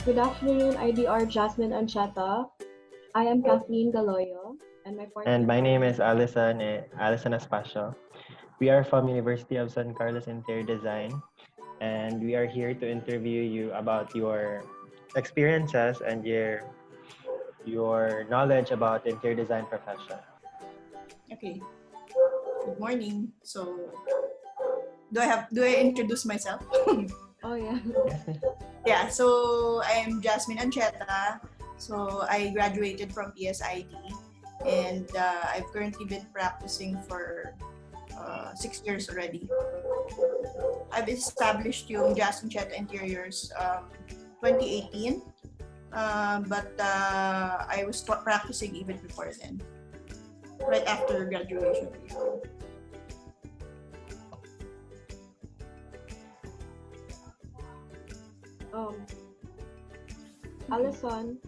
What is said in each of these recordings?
Good afternoon, IDR Jasmine Ancheta. I am Kathleen Galoyo, and my And partner my name are is Alison, Alison Aspacio. We are from University of San Carlos Interior Design, and we are here to interview you about your experiences and your knowledge about interior design profession. Okay. Good morning. So, do I introduce myself? Oh yeah. Yeah. So I am Jasmine Ancheta. So I graduated from PSID, and I've currently been practicing for 6 years already. I've established yung Jas Ancheta Interiors 2018, but I was practicing even before then, right after graduation. Alison.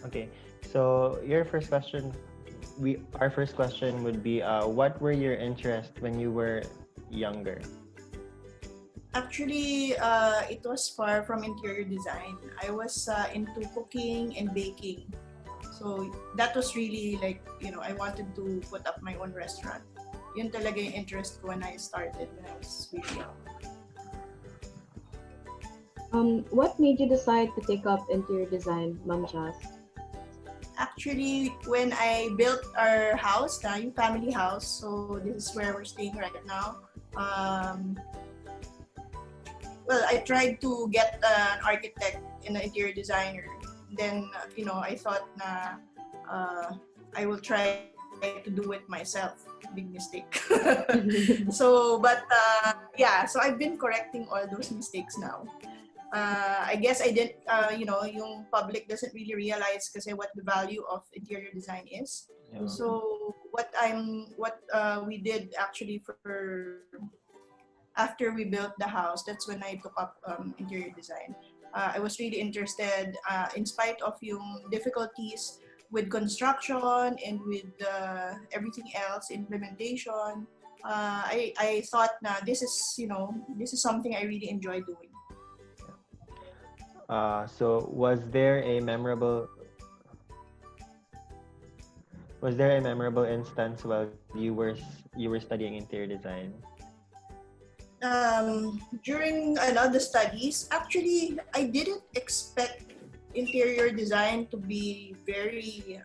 Okay, so your first question, our first question would be, what were your interests when you were younger? Actually, it was far from interior design. I was into cooking and baking. So that was really like, I wanted to put up my own restaurant. Yun talaga yung interest ko when I started when I was really young. What made you decide to take up interior design, Ma'am Jas? Actually, when I built our house, yung family house, so this is where we're staying right now. Well, I tried to get an architect and an interior designer. Then, I thought na I will try to do it myself. Big mistake. So I've been correcting all those mistakes now. I guess I didn't, yung public doesn't really realize kasi what the value of interior design is. Yeah. So what we did actually after we built the house, that's when I took up interior design. I was really interested, in spite of yung difficulties with construction and with everything else, implementation. I thought na this is something I really enjoy doing. So was there a memorable instance while you were studying interior design? During the studies, actually, I didn't expect interior design to be very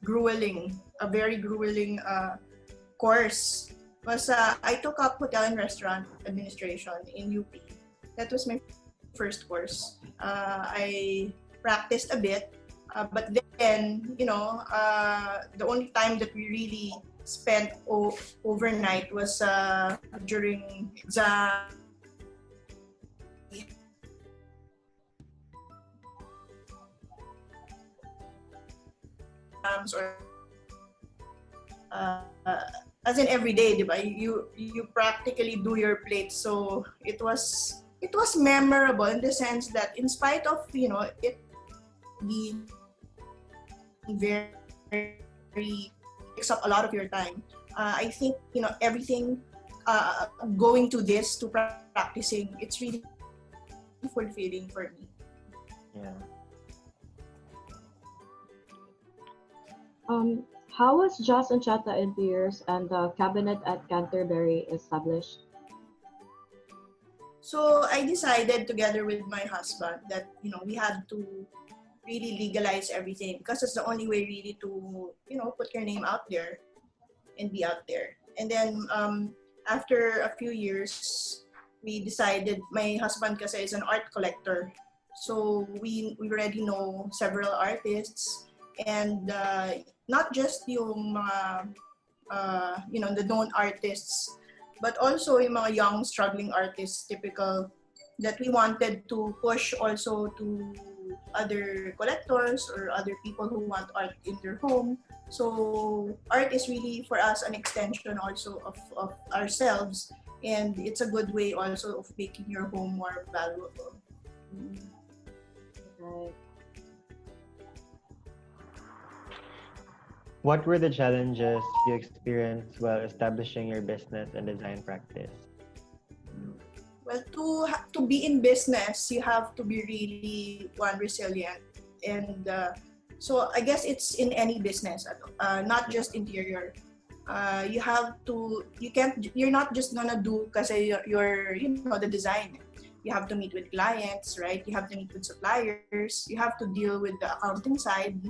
grueling, a very grueling course. Because I took up hotel and restaurant administration in UP. That was my first course. I practiced a bit, but then, the only time that we really spent overnight was during exams or as in every day, diba? You practically do your plate. So it was memorable in the sense that in spite of it being very takes up a lot of your time, I think everything going to this to practicing, it's really fulfilling for me. Yeah. How was Jas Ancheta Interiors and the cabinet at Canterbury established? So I decided together with my husband that we had to really legalize everything because it's the only way really to put your name out there and be out there. And then after a few years, we decided, my husband kasi is an art collector, so we already know several artists, and not just yung mga the known artists, but also yung mga young struggling artists, typical, that we wanted to push also to other collectors or other people who want art in their home. So art is really for us an extension also of ourselves, and it's a good way also of making your home more valuable. Right. What were the challenges you experienced while establishing your business and design practice? Well, to be in business, you have to be really resilient, and so I guess it's in any business, not just interior. You have to. You're not just gonna do because you're the design. You have to meet with clients, right? You have to meet with suppliers. You have to deal with the accounting side.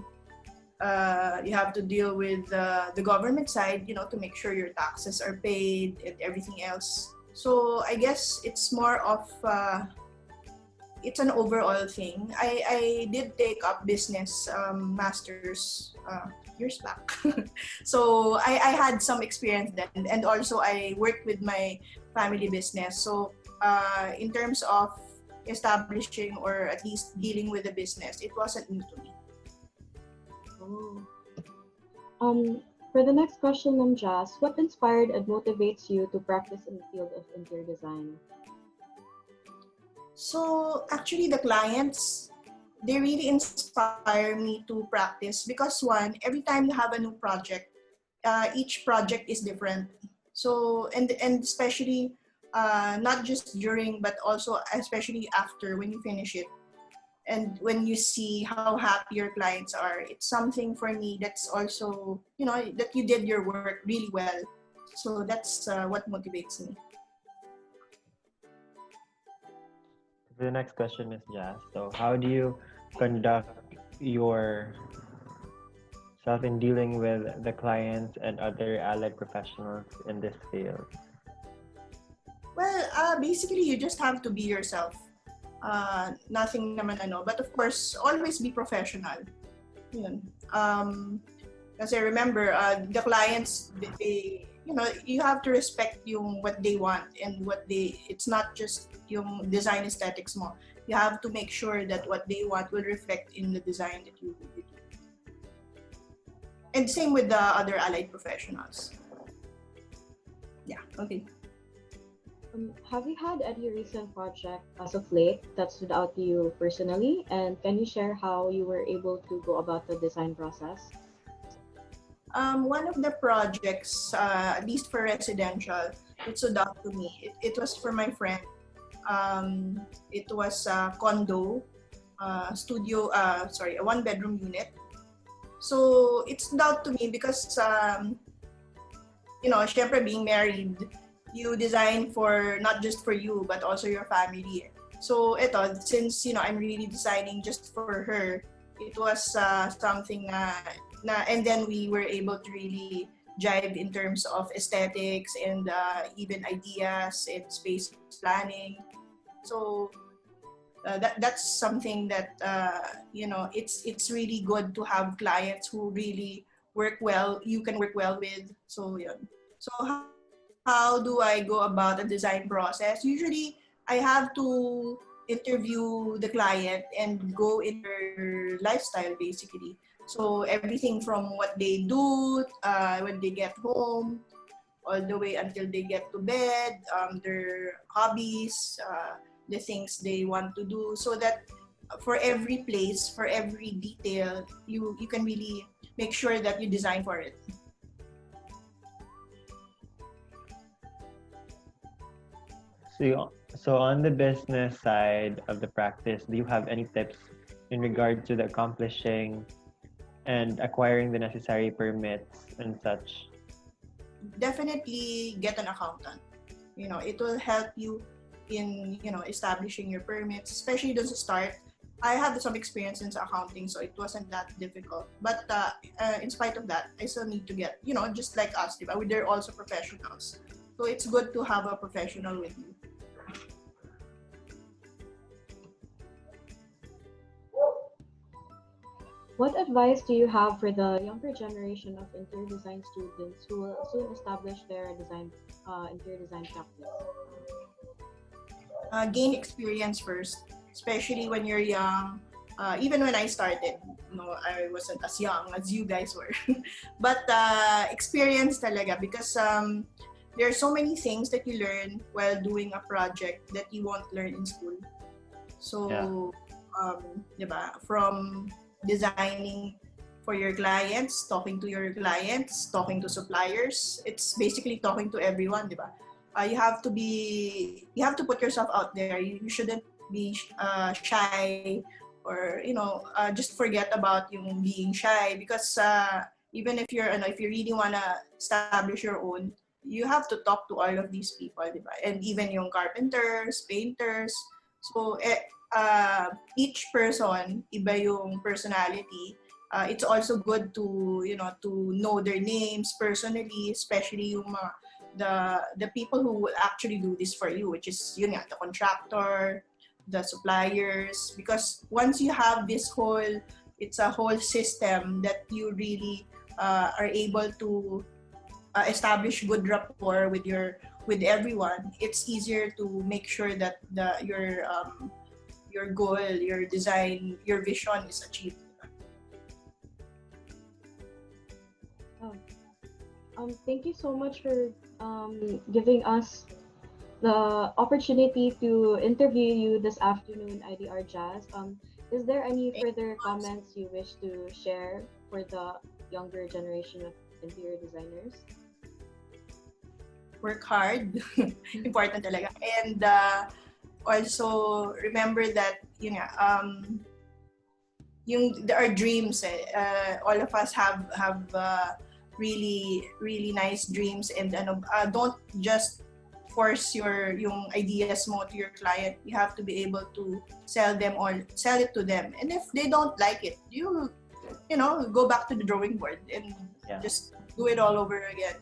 You have to deal with the government side, to make sure your taxes are paid and everything else. So I guess it's more of it's an overall thing. I did take up business masters years back, so I had some experience then, and also I worked with my family business. So in terms of establishing or at least dealing with the business, it wasn't new to me. Oh. For the next question, Jas, what inspired and motivates you to practice in the field of interior design? So actually the clients, they really inspire me to practice because one, every time you have a new project, each project is different. So, and especially not just during, but also especially after when you finish it. And when you see how happy your clients are, it's something for me that's also, that you did your work really well. So that's what motivates me. The next question is Jas. So how do you conduct your self in dealing with the clients and other allied professionals in this field? Well, basically you just have to be yourself. Nothing naman but of course always be professional. Yun. Kasi remember the clients, they you have to respect yung what they want and it's not just yung design aesthetics mo. You have to make sure that what they want will reflect in the design that you do. And same with the other allied professionals. Yeah, okay. Have you had any recent project as of late that stood out to you personally? And can you share how you were able to go about the design process? One of the projects, at least for residential, it stood out to me. It was for my friend. It was a condo, studio, a one-bedroom unit. So it stood out to me because, syempre being married, you design for not just for you but also your family. So since I'm really designing just for her, it was something and then we were able to really jive in terms of aesthetics and even ideas and space planning. So that's something that it's really good to have clients who really work well. You can work well with. So So how do I go about the design process? Usually, I have to interview the client and go in their lifestyle, basically. So everything from what they do when they get home, all the way until they get to bed, their hobbies, the things they want to do, so that for every place, for every detail, you can really make sure that you design for it. So on the business side of the practice, do you have any tips in regard to the accomplishing and acquiring the necessary permits and such? Definitely get an accountant. It will help you in establishing your permits, especially at the start. I had some experience in accounting, so it wasn't that difficult. But in spite of that, I still need to get, just like us, they're also professionals. So it's good to have a professional with you. What advice do you have for the younger generation of interior design students who will soon establish their interior design practice? Gain experience first, especially when you're young. Even when I started, I wasn't as young as you guys were. But experience talaga, because there are so many things that you learn while doing a project that you won't learn in school. So, diba? From designing for your clients, talking to your clients, talking to suppliers, it's basically talking to everyone, diba? You have to put yourself out there. You shouldn't be shy, or just forget about yung being shy, because even if if you really wanna establish your own, you have to talk to all of these people, diba? And even yung carpenters, painters. So each person, iba yung personality. It's also good to know their names personally, especially yung the people who will actually do this for you, which is the contractor, the suppliers. Because once you have it's a whole system that you really are able to establish good rapport with everyone. It's easier to make sure that your goal, your design, your vision is achieved. Thank you so much for giving us the opportunity to interview you this afternoon, IDR Jas. Is there any further comments you wish to share for the younger generation of interior designers? Work hard. Important talaga. And also remember that there are dreams. All of us have really really nice dreams, and don't just force yung ideas mo to your client. You have to be able to sell it to them. And if they don't like it, you go back to the drawing board and just do it all over again.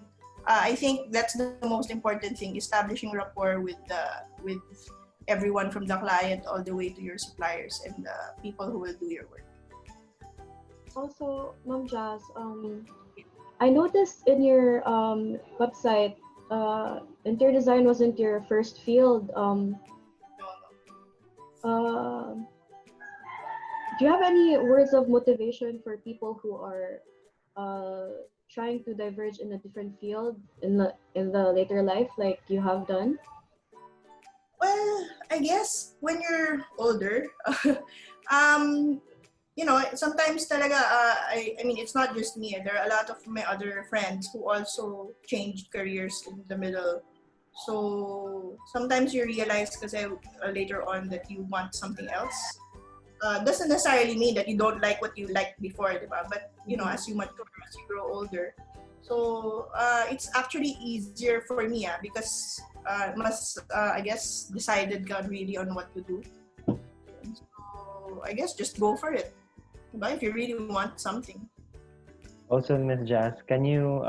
I think that's the most important thing: establishing rapport with everyone, from the client all the way to your suppliers and the people who will do your work. Also, Ma'am Jas, I noticed in your website, interior design wasn't your first field. Do you have any words of motivation for people who are trying to diverge in a different field in the later life, like you have done? Well, I guess when you're older, sometimes talaga, I mean, it's not just me. There are a lot of my other friends who also changed careers in the middle. So sometimes you realize, kasi later on, that you want something else. Doesn't necessarily mean that you don't like what you liked before, diba? But as you mature, as you grow older, so it's actually easier for me, because I guess decided God really on what to do. So I guess just go for it, diba? If you really want something. Also, Ms. Jas, can you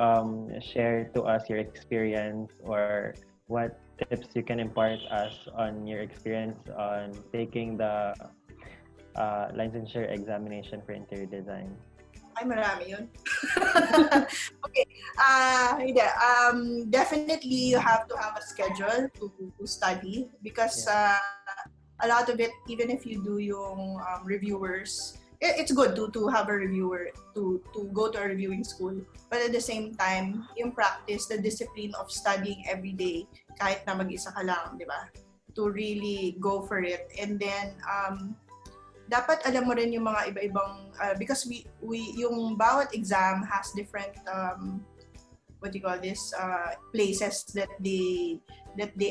share to us your experience, or what tips you can impart us on your experience on taking the licensure examination for interior design? Ay, marami yun. Okay. Definitely you have to have a schedule to study, because a lot of it, even if you do yung reviewers, it's good to have a reviewer, to go to a reviewing school. But at the same time, yung practice, the discipline of studying every day, kahit na mag-isa ka lang, di ba? To really go for it. And then, dapat alam mo rin yung mga iba-ibang, because yung bawat exam has different, places that they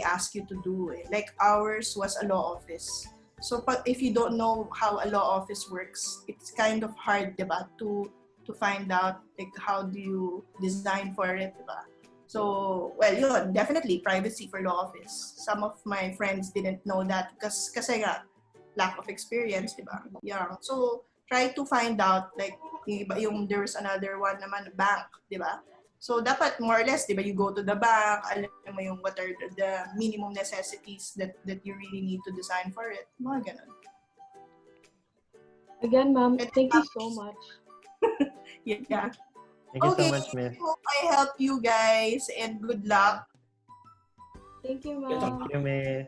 ask you to do. Like ours was a law office. So if you don't know how a law office works, it's kind of hard, diba, to find out like how do you design for it, diba? So, well, definitely privacy for law office. Some of my friends didn't know that kasi nga, lack of experience, diba? Yeah. So, try to find out, like, there was another one naman, bank, diba? So, dapat more or less, diba, you go to the bank, alam mo yung what are the minimum necessities that you really need to design for it. Mga ganun. Again, ma'am, thank you so much. Yeah. Thank you so much, Miss. I hope I help you guys, and good luck. Thank you, ma'am. Thank you, Miss.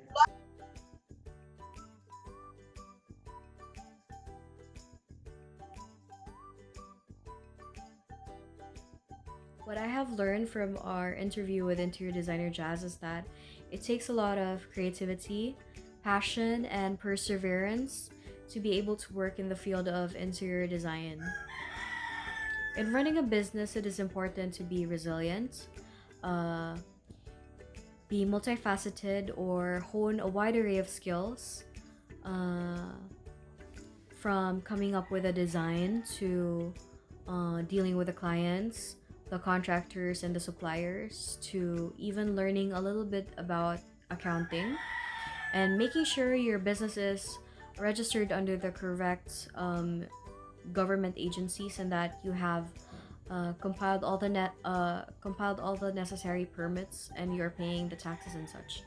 What I have learned from our interview with interior designer Jas is that it takes a lot of creativity, passion, and perseverance to be able to work in the field of interior design. In running a business, it is important to be resilient, uh, be multifaceted, or hone a wide array of skills, uh, from coming up with a design to dealing with the clients, the contractors, and the suppliers, to even learning a little bit about accounting and making sure your business is registered under the correct government agencies, and that you have compiled all the necessary permits and you're paying the taxes and such.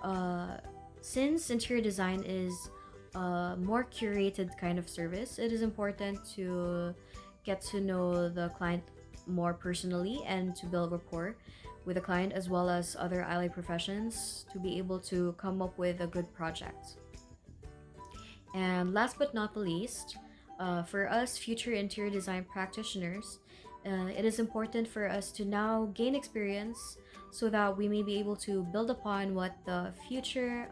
Uh, since interior design is a more curated kind of service, it is important to get to know the client more personally and to build rapport with the client as well as other allied professions to be able to come up with a good project. And last but not the least, for us future interior design practitioners, it is important for us to now gain experience so that we may be able to build upon what the future,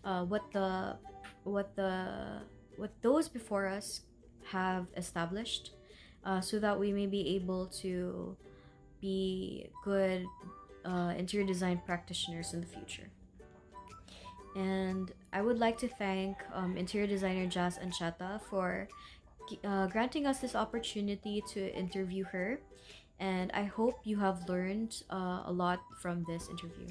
what the, what the, what those before us have established, so that we may be able to be good interior design practitioners in the future. And I would like to thank interior designer Jas Ancheta for granting us this opportunity to interview her. And I hope you have learned a lot from this interview.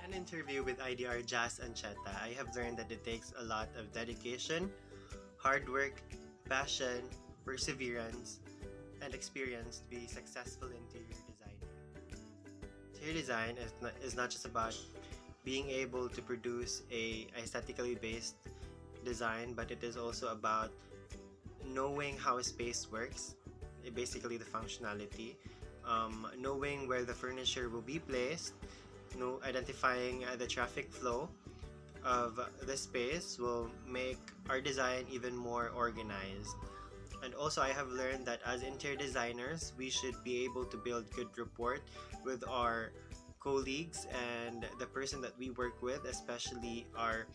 In an interview with IDR Jas Ancheta, I have learned that it takes a lot of dedication, hard work, passion, perseverance, and experience to be a successful interior designer. Interior design is not just about being able to produce a aesthetically based design, but it is also about knowing how a space works, basically the functionality, knowing where the furniture will be placed, identifying the traffic flow of the space will make our design even more organized. And also, I have learned that as interior designers, we should be able to build good rapport with our colleagues and the person that we work with, especially our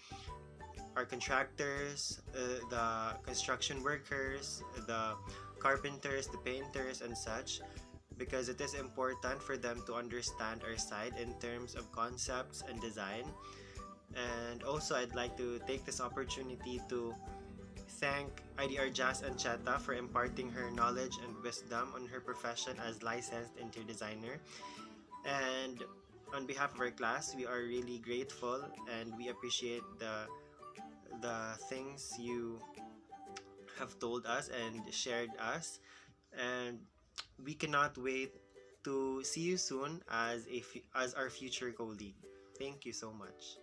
contractors, the construction workers, the carpenters, the painters, and such, because it is important for them to understand our side in terms of concepts and design. And also, I'd like to take this opportunity to thank IDR Jas Ancheta for imparting her knowledge and wisdom on her profession as licensed interior designer. And on behalf of our class, we are really grateful and we appreciate the things you have told us and shared us. And we cannot wait to see you soon as our future colleague. Thank you so much.